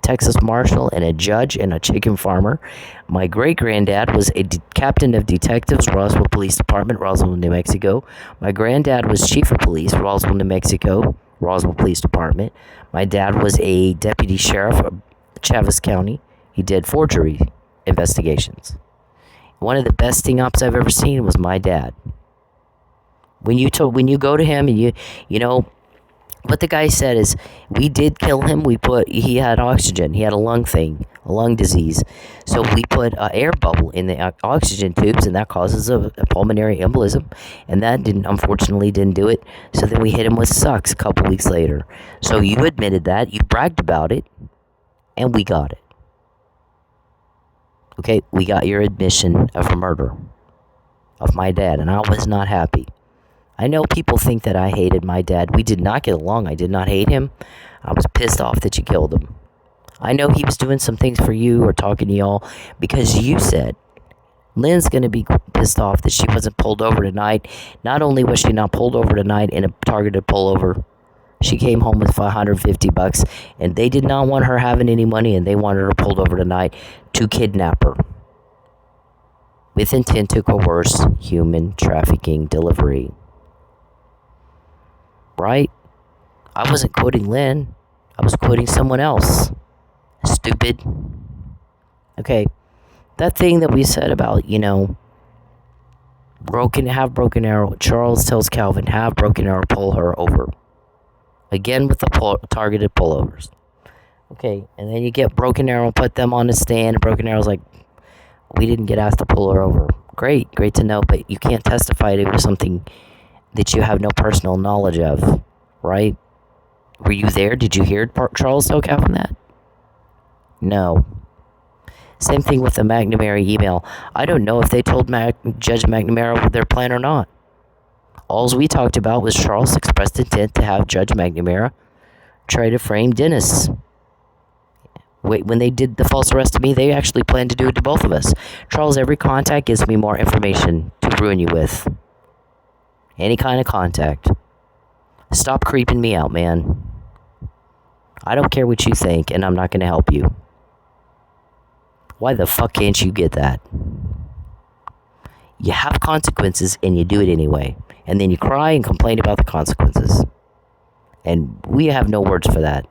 Texas Marshal and a judge and a chicken farmer. My great-granddad was a captain of detectives, Roswell Police Department, Roswell, New Mexico. My granddad was chief of police, Roswell, New Mexico, Roswell Police Department. My dad was a deputy sheriff of Chaves County. He did forgery investigations. One of the best sting ops I've ever seen was my dad. When you go to him and you know, what the guy said is, we did kill him. He had oxygen. He had a lung disease. So we put an air bubble in the oxygen tubes, and that causes a pulmonary embolism. And that unfortunately didn't do it. So then we hit him with sucks a couple weeks later. So you admitted that. You bragged about it. And we got it. Okay, we got your admission of a murder. of my dad, and I was not happy. I know people think that I hated my dad. We did not get along. I did not hate him. I was pissed off that you killed him. I know he was doing some things for you or talking to y'all because you said Lynn's going to be pissed off that she wasn't pulled over tonight. Not only was she not pulled over tonight in a targeted pullover, she came home with $550, and they did not want her having any money, and they wanted her pulled over tonight to kidnap her with intent to coerce human trafficking delivery. Right? I wasn't quoting Lynn. I was quoting someone else. Stupid. Okay. That thing that we said about, broken arrow. Charles tells Calvin, have broken arrow pull her over. Again with the targeted pullovers. Okay, and then you get broken arrow, put them on the stand. Broken arrow's like, we didn't get asked to pull her over. Great to know, but you can't testify to something that you have no personal knowledge of, right? Were you there? Did you hear Charles tell Calvin that? No. Same thing with the McNamara email. I don't know if they told Judge McNamara their plan or not. All we talked about was Charles expressed intent to have Judge McNamara try to frame Dennis. When they did the false arrest to me, they actually planned to do it to both of us. Charles, every contact gives me more information to ruin you with. Any kind of contact. Stop creeping me out, man. I don't care what you think, and I'm not going to help you. Why the fuck can't you get that? You have consequences, and you do it anyway. And then you cry and complain about the consequences. And we have no words for that.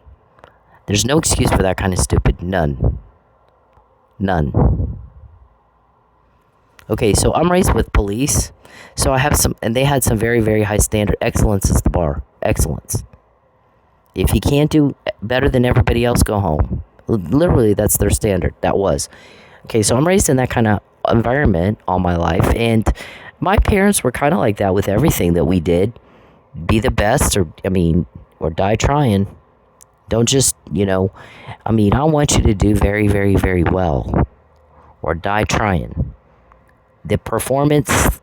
There's no excuse for that kind of stupid. None. Okay, so I'm raised with police. So I have some, and they had some very, very high standard. Excellence is the bar. Excellence. If you can't do better than everybody else, go home. Literally, that's their standard. That was. Okay, so I'm raised in that kind of environment all my life. And my parents were kind of like that with everything that we did. Be the best, or die trying. Don't just, I want you to do very, very, very well. Or die trying. The performance,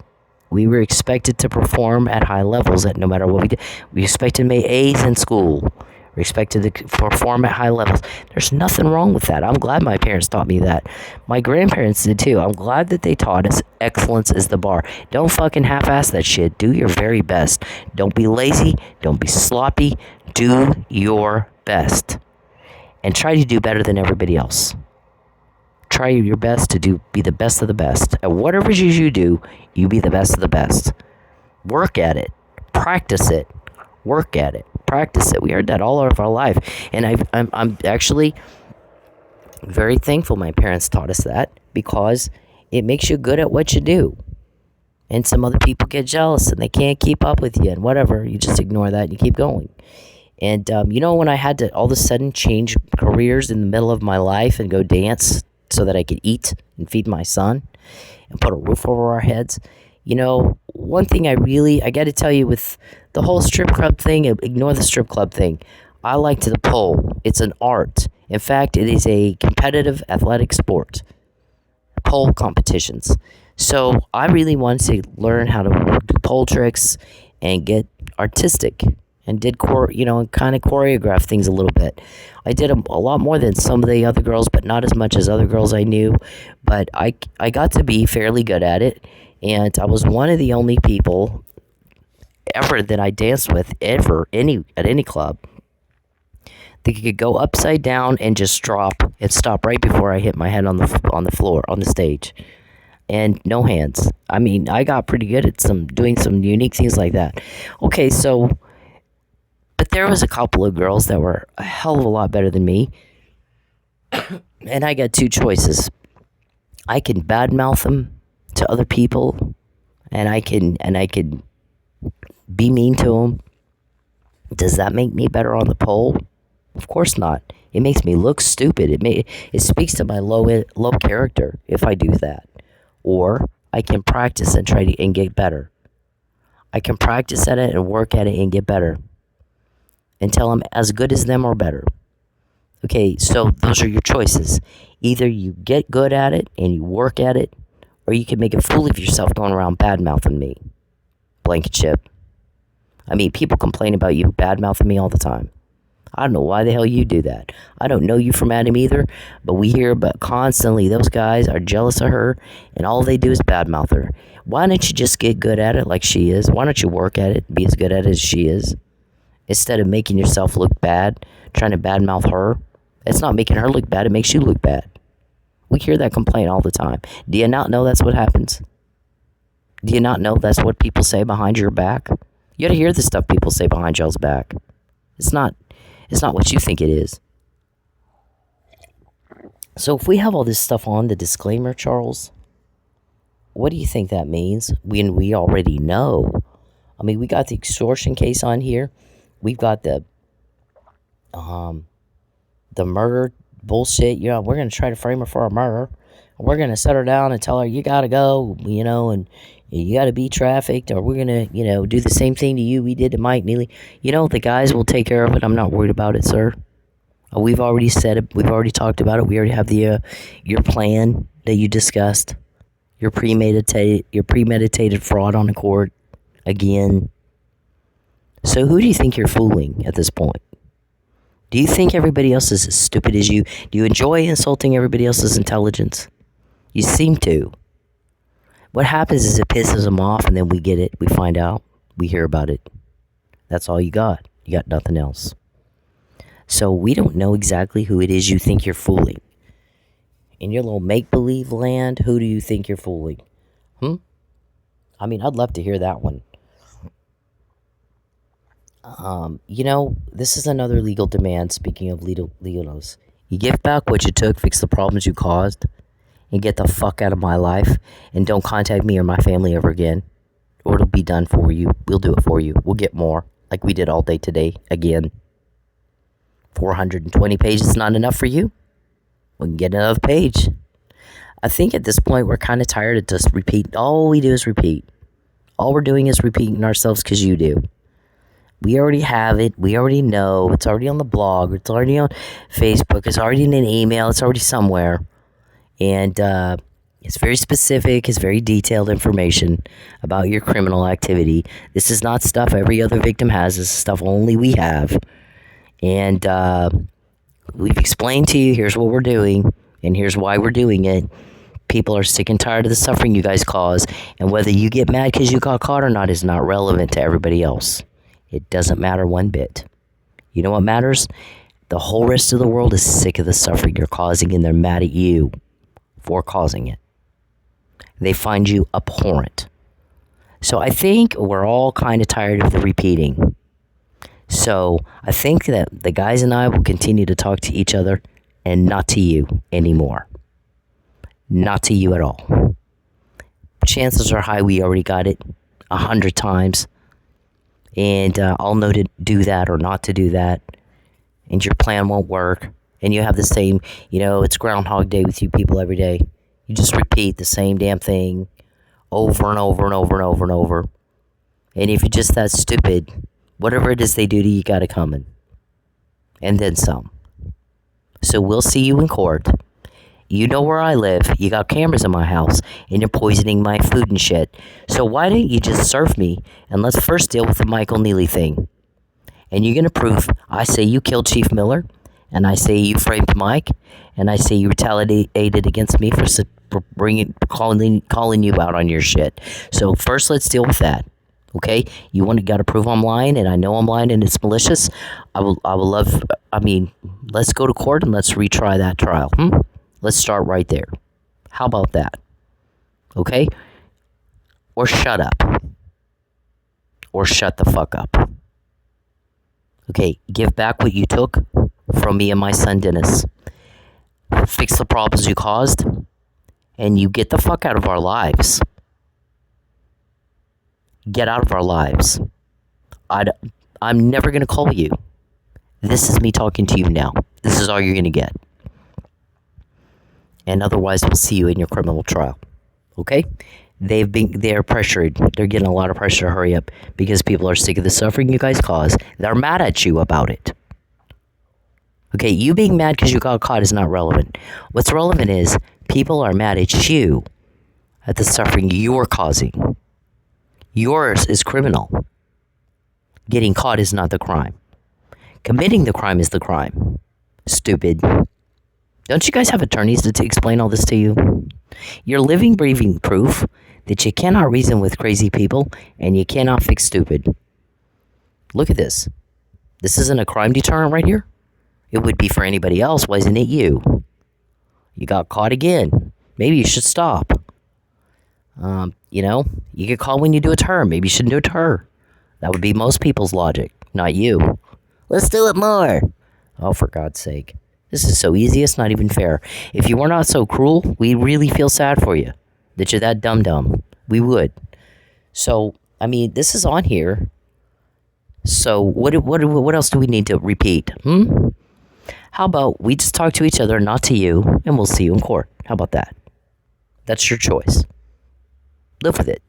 we were expected to perform at high levels at no matter what we did. We expected to make A's in school. We expected to perform at high levels. There's nothing wrong with that. I'm glad my parents taught me that. My grandparents did too. I'm glad that they taught us excellence is the bar. Don't fucking half-ass that shit. Do your very best. Don't be lazy. Don't be sloppy. Do your best. And try to do better than everybody else. Try your best to be the best of the best. At whatever it is you do, you be the best of the best. Work at it. Practice it. Work at it. Practice it. We heard that all of our life. And I'm actually very thankful my parents taught us that, because it makes you good at what you do. And some other people get jealous and they can't keep up with you and whatever. You just ignore that and you keep going. And, when I had to all of a sudden change careers in the middle of my life and go dance so that I could eat and feed my son and put a roof over our heads, one thing I got to tell you with the whole strip club thing, ignore the strip club thing. I like to the pole. It's an art. In fact, it is a competitive athletic sport. Pole competitions. So I really wanted to learn how to do pole tricks and get artistic and did kind of choreograph things a little bit. I did a lot more than some of the other girls, but not as much as other girls I knew. But I got to be fairly good at it. And I was one of the only people ever that I danced with at any club that could go upside down and just drop and stop right before I hit my head on the floor on the stage, and no hands. I got pretty good at doing some unique things like that. Okay, so, but there was a couple of girls that were a hell of a lot better than me, and I got two choices. I can badmouth them to other people, and I can be mean to them. Does that make me better on the pole? Of course not. It makes me look stupid. It speaks to my low character if I do that. Or I can practice and try to and get better. I can practice at it and work at it and get better until I'm as good as them or better. Okay, so those are your choices. Either you get good at it and you work at it, Or you can make a fool of yourself going around bad-mouthing me. Blanket I mean, people complain about you bad-mouthing me all the time. I don't know why the hell you do that. I don't know you from Adam either, but we hear about constantly those guys are jealous of her, and all they do is badmouth her. Why don't you just get good at it like she is? Why don't you work at it, be as good at it as she is? Instead of making yourself look bad, trying to badmouth her. It's not making her look bad, it makes you look bad. We hear that complaint all the time. Do you not know that's what happens? Do you not know that's what people say behind your back? You ought to hear the stuff people say behind y'all's back. It's not what you think it is. So if we have all this stuff on the disclaimer, Charles, what do you think that means? When we already know. I mean, we got the extortion case on here. We've got the murder bullshit. You know, we're going to try to frame her for a murder. We're going to set her down and tell her, you got to go, you know, and you got to be trafficked, or we're going to, you know, do the same thing to you we did to Mike Neely. You know, the guys will take care of it. I'm not worried about it, sir. We've already said it. We've already talked about it. We already have the your plan that you discussed. Your premeditated fraud on the court again. So who do you think you're fooling at this point? Do you think everybody else is as stupid as you? Do you enjoy insulting everybody else's intelligence? You seem to. What happens is it pisses them off, and then we get it. We find out. We hear about it. That's all you got. You got nothing else. So we don't know exactly who it is you think you're fooling. In your little make-believe land, who do you think you're fooling? I mean, I'd love to hear that one. You know, this is another legal demand, speaking of legals. You give back what you took, fix the problems you caused, and get the fuck out of my life, and don't contact me or my family ever again, or it'll be done for you. We'll do it for you. We'll get more, like we did all day today, again. 420 pages is not enough for you? We can get another page. I think at this point we're kind of tired of just repeat. All we do is repeat. All we're doing is repeating ourselves because you do. We already have it. We already know. It's already on the blog. It's already on Facebook. It's already in an email. It's already somewhere. And it's very specific. It's very detailed information about your criminal activity. This is not stuff every other victim has. This is stuff only we have. And we've explained to you, here's what we're doing, and here's why we're doing it. People are sick and tired of the suffering you guys cause. And whether you get mad because you got caught or not is not relevant to everybody else. It doesn't matter one bit. You know what matters? The whole rest of the world is sick of the suffering you're causing, and they're mad at you for causing it. They find you abhorrent. So I think we're all kind of tired of the repeating. So I think that the guys and I will continue to talk to each other and not to you anymore. Not to you at all. Chances are high we already got it 100 times. And I'll know to do that or not to do that. And your plan won't work. And you have the same, you know, it's Groundhog Day with you people every day. You just repeat the same damn thing over and over and over and over and over. And if you're just that stupid, whatever it is they do to you, got it coming. And then some. So we'll see you in court. You know where I live. You got cameras in my house. And you're poisoning my food and shit. So why don't you just serve me? And let's first deal with the Michael Neely thing. And you're going to prove, I say you killed Chief Miller. And I say you framed Mike. And I say you retaliated against me for calling you out on your shit. So first let's deal with that. Okay? Got to prove I'm lying, and I know I'm lying, and it's malicious. Let's go to court and let's retry that trial. Let's start right there. How about that? Okay? Or shut up. Or shut the fuck up. Okay, give back what you took from me and my son Dennis. Fix the problems you caused, and you get the fuck out of our lives. Get out of our lives. I'm never going to call you. This is me talking to you now. This is all you're going to get. And otherwise, we'll see you in your criminal trial. Okay? They're pressured. They're getting a lot of pressure to hurry up because people are sick of the suffering you guys cause. They're mad at you about it. Okay, you being mad because you got caught is not relevant. What's relevant is people are mad at you at the suffering you're causing. Yours is criminal. Getting caught is not the crime. Committing the crime is the crime. Stupid. Don't you guys have attorneys to explain all this to you? You're living, breathing proof that you cannot reason with crazy people and you cannot fix stupid. Look at this. This isn't a crime deterrent right here? It would be for anybody else. Why isn't it you? You got caught again. Maybe you should stop. You get caught when you do it to her. Maybe you shouldn't do it to her. That would be most people's logic, not you. Let's do it more. Oh, for God's sake. This is so easy, it's not even fair. If you were not so cruel, we really feel sad for you. That you're that dumb. We would. So, this is on here. So, what else do we need to repeat? How about we just talk to each other, not to you, and we'll see you in court. How about that? That's your choice. Live with it.